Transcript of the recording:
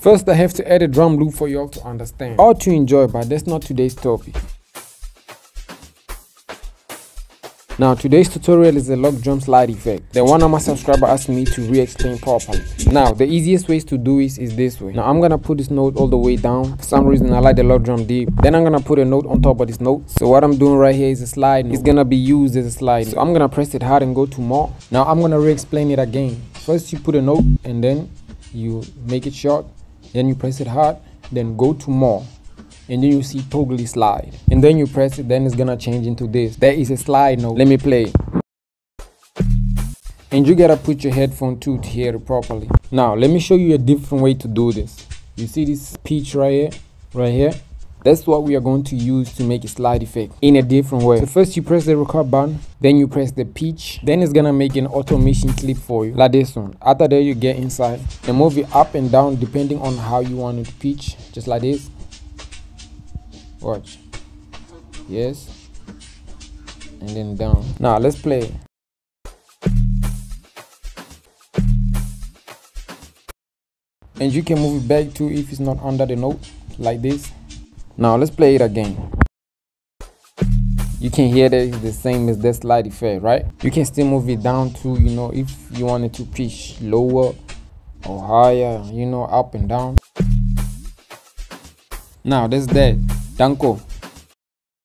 First, I have to add a drum loop for you all to understand or to enjoy, but that's not today's topic. Now, today's tutorial is a lock drum slide effect, the one of my subscriber asked me to re-explain properly. Now, the easiest ways to do is this way. Now, I'm gonna put this note all the way down. For some reason, I like the lock drum deep. Then I'm gonna put a note on top of this note. So what I'm doing right here is a slide note. It's gonna be used as a slide. So I'm gonna press it hard and go to more. Now, I'm gonna re-explain it again. First, you put a note and then you make it short. Then you press it hard, then go to more. And then you see totally slide, and then you press it, then it's gonna change into this. That is a slide note. Let me play. And you gotta put your headphone too to hear it properly. Now let me show you a different way to do this. You see this pitch right here? That's what we are going to use to make a slide effect in a different way. So first you press the record button, then you press the pitch, then it's gonna make an automation clip for you like this one. After that, you get inside and move it up and down depending on how you want it to pitch, just like this. Watch. Yes. And then down. Now let's play. And you can move it back too if it's not under the note, like this. Now let's play it again. You can hear that it's the same as that slide effect, right? You can still move it down too, you know, if you wanted to pitch lower or higher, you know, up and down. Now that's that. Danko.